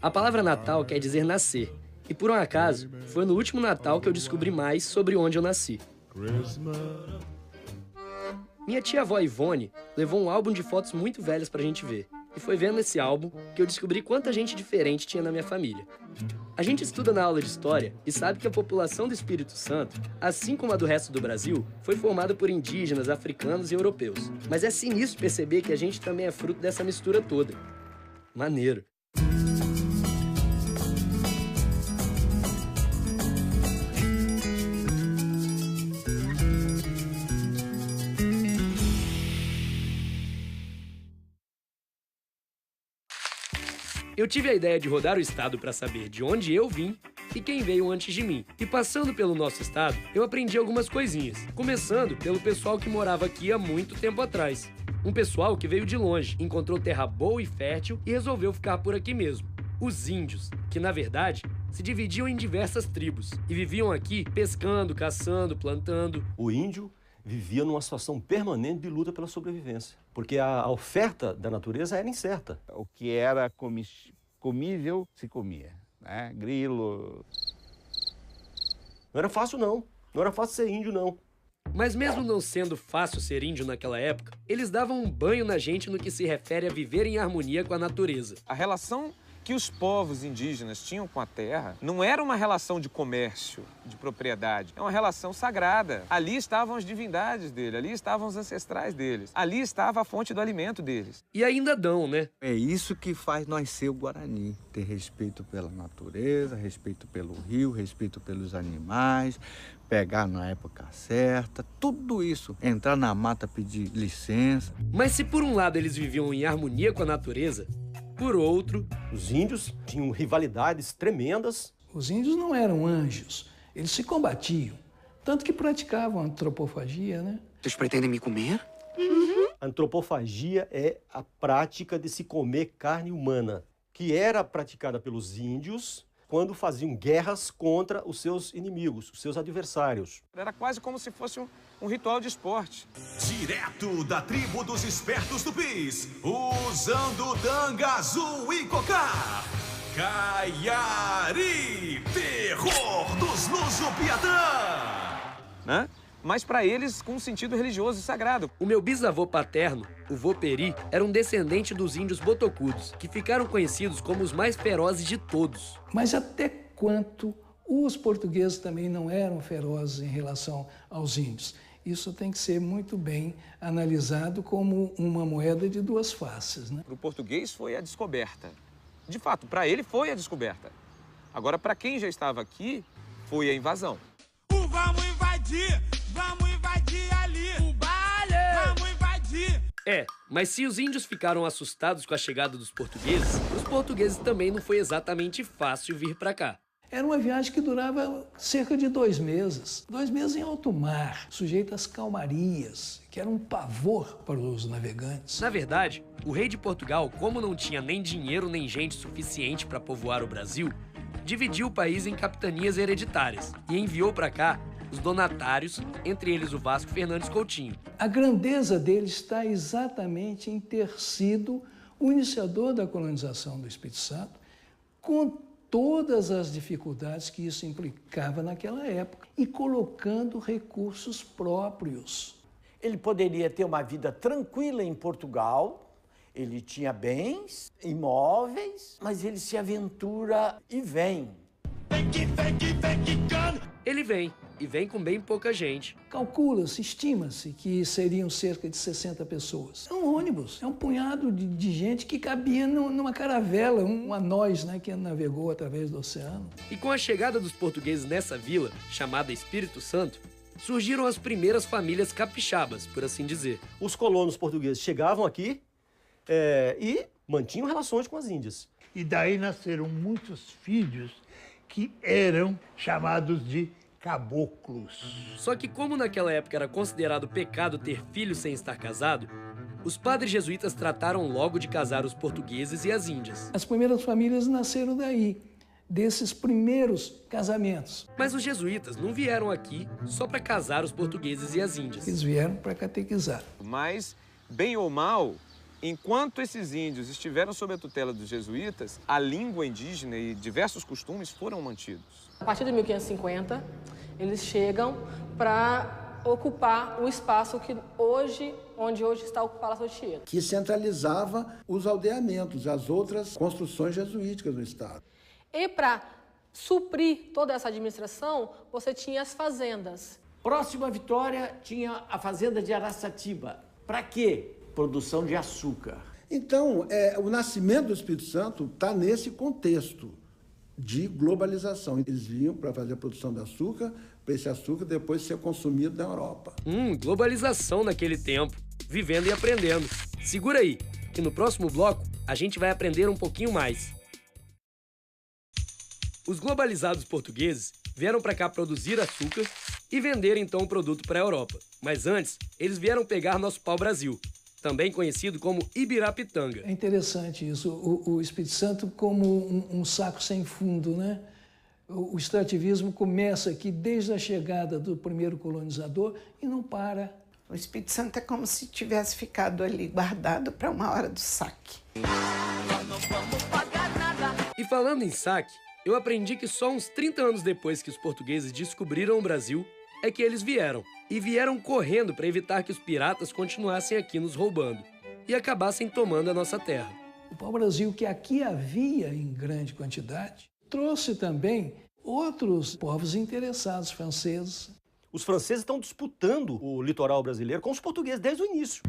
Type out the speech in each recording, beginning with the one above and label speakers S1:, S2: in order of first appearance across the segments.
S1: A palavra Natal quer dizer nascer, e por um acaso, foi no último Natal que eu descobri mais sobre onde eu nasci. Minha tia-avó Ivone levou um álbum de fotos muito velhas pra gente ver, e foi vendo esse álbum que eu descobri quanta gente diferente tinha na minha família. A gente estuda na aula de história e sabe que a população do Espírito Santo, assim como a do resto do Brasil, foi formada por indígenas, africanos e europeus. Mas é sinistro perceber que a gente também é fruto dessa mistura toda. Maneiro. Eu tive a ideia de rodar o estado para saber de onde eu vim e quem veio antes de mim. E passando pelo nosso estado, eu aprendi algumas coisinhas. Começando pelo pessoal que morava aqui há muito tempo atrás. Um pessoal que veio de longe, encontrou terra boa e fértil e resolveu ficar por aqui mesmo. Os índios, que na verdade se dividiam em diversas tribos e viviam aqui pescando, caçando, plantando.
S2: O índio vivia numa situação permanente de luta pela sobrevivência, porque a oferta da natureza era incerta.
S3: O que era comível se comia, né? Grilo.
S2: Não era fácil não era fácil ser índio não.
S1: Mas mesmo não sendo fácil ser índio naquela época, eles davam um banho na gente no que se refere a viver em harmonia com a natureza.
S4: A relação que os povos indígenas tinham com a terra não era uma relação de comércio, de propriedade. É uma relação sagrada. Ali estavam as divindades dele, ali estavam os ancestrais deles. Ali estava a fonte do alimento deles.
S1: E ainda dão, né?
S5: É isso que faz nós ser o Guarani. Ter respeito pela natureza, respeito pelo rio, respeito pelos animais, pegar na época certa, tudo isso. Entrar na mata, pedir licença.
S1: Mas se por um lado eles viviam em harmonia com a natureza, por outro,
S2: os índios tinham rivalidades tremendas.
S6: Os índios não eram anjos, eles se combatiam, tanto que praticavam antropofagia, né?
S7: Vocês pretendem me comer?
S2: A antropofagia é a prática de se comer carne humana, que era praticada pelos índios quando faziam guerras contra os seus inimigos, os seus adversários.
S4: Era quase como se fosse um ritual de esporte.
S8: Direto da tribo dos espertos tupis, usando tanga azul e cocar. Caiari, terror dos Luso-Piatã.
S4: Né? Mas para eles com um sentido religioso e sagrado.
S1: O meu bisavô paterno, o vô Peri, era um descendente dos índios botocudos, que ficaram conhecidos como os mais ferozes de todos.
S6: Mas até quanto os portugueses também não eram ferozes em relação aos índios? Isso tem que ser muito bem analisado como uma moeda de duas faces, né?
S4: Para o português foi a descoberta. De fato, para ele foi a descoberta. Agora, para quem já estava aqui, foi a invasão.
S8: Vamos invadir! Vamos invadir ali! O baile! Vamos invadir!
S1: Mas se os índios ficaram assustados com a chegada dos portugueses, os portugueses também não foi exatamente fácil vir para cá.
S6: Era uma viagem que durava cerca de 2 meses. 2 meses em alto mar, sujeito às calmarias, que era um pavor para os navegantes.
S1: Na verdade, o rei de Portugal, como não tinha nem dinheiro nem gente suficiente para povoar o Brasil, dividiu o país em capitanias hereditárias e enviou para cá os donatários, entre eles o Vasco Fernandes Coutinho.
S6: A grandeza dele está exatamente em ter sido o iniciador da colonização do Espírito Santo, com todas as dificuldades que isso implicava naquela época, e colocando recursos próprios.
S9: Ele poderia ter uma vida tranquila em Portugal, ele tinha bens, imóveis, mas ele se aventura e vem.
S1: Ele vem, e vem com bem pouca gente.
S6: Calcula-se, estima-se que seriam cerca de 60 pessoas. É um ônibus, é um punhado de gente que cabia numa caravela, uma nós, né, que navegou através do oceano.
S1: E com a chegada dos portugueses nessa vila, chamada Espírito Santo, surgiram as primeiras famílias capixabas, por assim dizer.
S2: Os colonos portugueses chegavam aqui e mantinham relações com as índias.
S10: E daí nasceram muitos filhos que eram chamados de caboclos.
S1: Só que como naquela época era considerado pecado ter filho sem estar casado, os padres jesuítas trataram logo de casar os portugueses e as índias.
S6: As primeiras famílias nasceram daí, desses primeiros casamentos.
S1: Mas os jesuítas não vieram aqui só para casar os portugueses e as índias.
S6: Eles vieram para catequizar.
S4: Mas, bem ou mal, enquanto esses índios estiveram sob a tutela dos jesuítas, a língua indígena e diversos costumes foram mantidos.
S7: A partir de 1550, eles chegam para ocupar o espaço onde hoje está o Palácio Teixeira.
S11: Que centralizava os aldeamentos, as outras construções jesuíticas no estado.
S7: E para suprir toda essa administração, você tinha as fazendas.
S9: Próximo à Vitória, tinha a fazenda de Araçatiba. Para quê? Produção de açúcar.
S11: Então, o nascimento do Espírito Santo está nesse contexto de globalização. Eles vinham para fazer a produção de açúcar, para esse açúcar depois ser consumido na Europa.
S1: Globalização naquele tempo, vivendo e aprendendo. Segura aí, que no próximo bloco a gente vai aprender um pouquinho mais. Os globalizados portugueses vieram para cá produzir açúcar e vender então o produto para a Europa. Mas antes, eles vieram pegar nosso pau-brasil, também conhecido como Ibirapitanga.
S6: É interessante isso, o Espírito Santo como um saco sem fundo, né? O extrativismo começa aqui desde a chegada do primeiro colonizador e não para.
S12: O Espírito Santo é como se tivesse ficado ali guardado para uma hora do saque.
S1: E falando em saque, eu aprendi que só uns 30 anos depois que os portugueses descobriram o Brasil, é que eles vieram. E vieram correndo para evitar que os piratas continuassem aqui nos roubando e acabassem tomando a nossa terra.
S6: O pau-brasil que aqui havia em grande quantidade trouxe também outros povos interessados, franceses.
S2: Os franceses estão disputando o litoral brasileiro com os portugueses desde o início.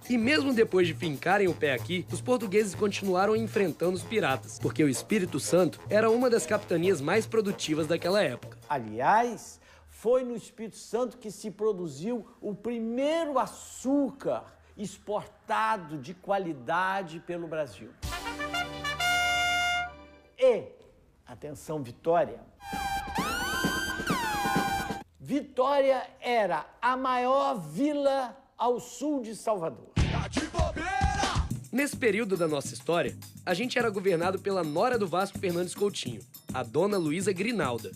S1: E mesmo depois de fincarem o pé aqui, os portugueses continuaram enfrentando os piratas, porque o Espírito Santo era uma das capitanias mais produtivas daquela época.
S9: Aliás, foi no Espírito Santo que se produziu o primeiro açúcar exportado de qualidade pelo Brasil. E, atenção, Vitória. Vitória era a maior vila ao sul de Salvador.
S1: Nesse período da nossa história, a gente era governado pela nora do Vasco Fernandes Coutinho, a dona Luísa Grinalda.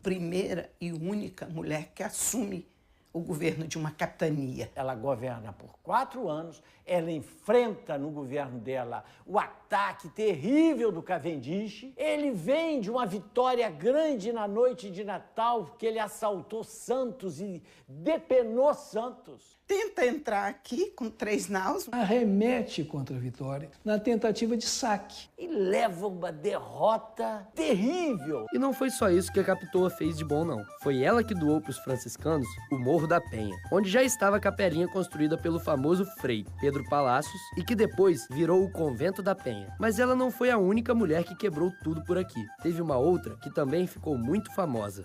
S12: Primeira e única mulher que assume o governo de uma capitania.
S9: Ela governa por 4 anos, ela enfrenta no governo dela o ataque terrível do Cavendish. Ele vem de uma vitória grande na noite de Natal, que ele assaltou Santos e depenou Santos.
S12: Tenta entrar aqui com 3 naus.
S6: Arremete contra a Vitória na tentativa de saque.
S9: E leva uma derrota terrível.
S1: E não foi só isso que a Capitoa fez de bom, não. Foi ela que doou para os franciscanos o Morro da Penha, onde já estava a capelinha construída pelo famoso Frei Pedro Palacios e que depois virou o Convento da Penha. Mas ela não foi a única mulher que quebrou tudo por aqui. Teve uma outra que também ficou muito famosa.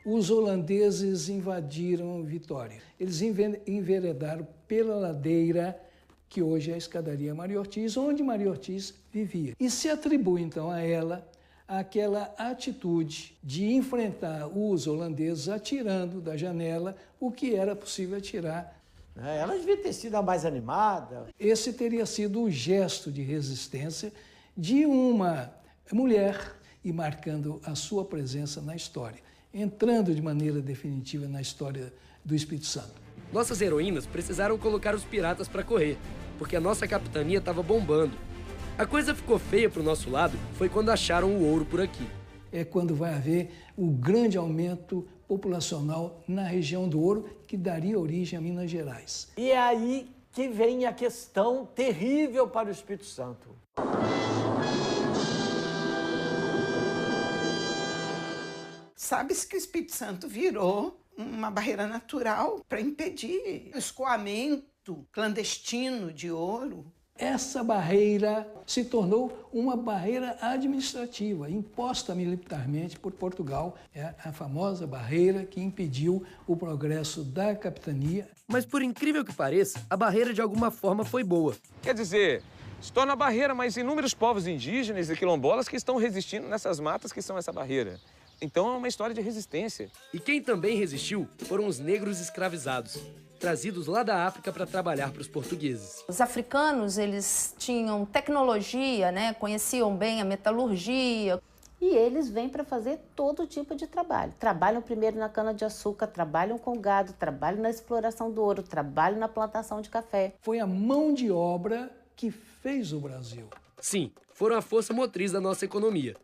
S6: Os holandeses invadiram Vitória. Eles enveredaram pela ladeira que hoje é a escadaria Maria Ortiz, onde Maria Ortiz vivia. E se atribui, então, a ela aquela atitude de enfrentar os holandeses atirando da janela o que era possível atirar.
S9: Ela devia ter sido a mais animada.
S6: Esse teria sido o gesto de resistência de uma mulher e marcando a sua presença na história, entrando de maneira definitiva na história do Espírito Santo.
S1: Nossas heroínas precisaram colocar os piratas para correr, porque a nossa capitania estava bombando. A coisa ficou feia para o nosso lado foi quando acharam o ouro por aqui.
S6: É quando vai haver o grande aumento populacional na região do ouro, que daria origem a Minas Gerais.
S9: E é aí que vem a questão terrível para o Espírito Santo.
S12: Sabe-se que o Espírito Santo virou uma barreira natural para impedir o escoamento clandestino de ouro.
S6: Essa barreira se tornou uma barreira administrativa, imposta militarmente por Portugal. É a famosa barreira que impediu o progresso da capitania.
S1: Mas por incrível que pareça, a barreira de alguma forma foi boa.
S4: Quer dizer, se torna barreira, mas inúmeros povos indígenas e quilombolas que estão resistindo nessas matas que são essa barreira. Então é uma história de resistência.
S1: E quem também resistiu foram os negros escravizados. trazidos lá da África para trabalhar para os portugueses.
S13: Os africanos, eles tinham tecnologia, né? Conheciam bem a metalurgia.
S14: E eles vêm para fazer todo tipo de trabalho. Trabalham primeiro na cana-de-açúcar, trabalham com gado, trabalham na exploração do ouro, trabalham na plantação de café.
S6: Foi a mão de obra que fez o Brasil.
S1: Sim, foram a força motriz da nossa economia.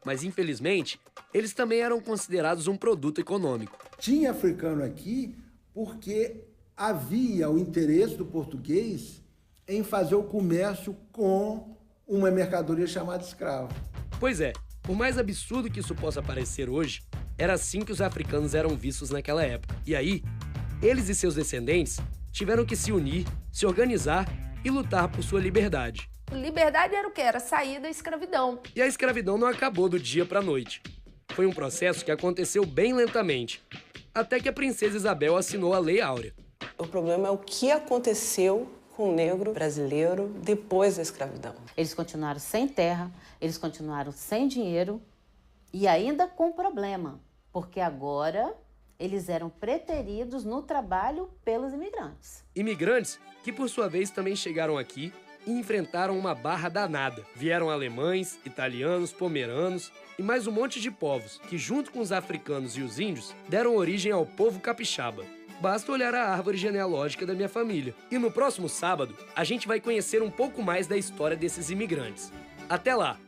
S1: Mas, infelizmente, eles também eram considerados um produto econômico.
S11: Tinha africano aqui porque havia o interesse do português em fazer o comércio com uma mercadoria chamada escravo.
S1: Pois é, por mais absurdo que isso possa parecer hoje, era assim que os africanos eram vistos naquela época. E aí, eles e seus descendentes tiveram que se unir, se organizar e lutar por sua liberdade.
S13: Liberdade era o quê? Era sair da escravidão.
S1: E a escravidão não acabou do dia para a noite. Foi um processo que aconteceu bem lentamente, até que a princesa Isabel assinou a Lei Áurea.
S15: O problema é o que aconteceu com o negro brasileiro depois da escravidão.
S14: Eles continuaram sem terra, eles continuaram sem dinheiro e ainda com problema, porque agora eles eram preteridos no trabalho pelos imigrantes.
S1: Imigrantes que, por sua vez, também chegaram aqui e enfrentaram uma barra danada. Vieram alemães, italianos, pomeranos e mais um monte de povos que, junto com os africanos e os índios, deram origem ao povo capixaba. Basta olhar a árvore genealógica da minha família. E no próximo sábado, a gente vai conhecer um pouco mais da história desses imigrantes. Até lá!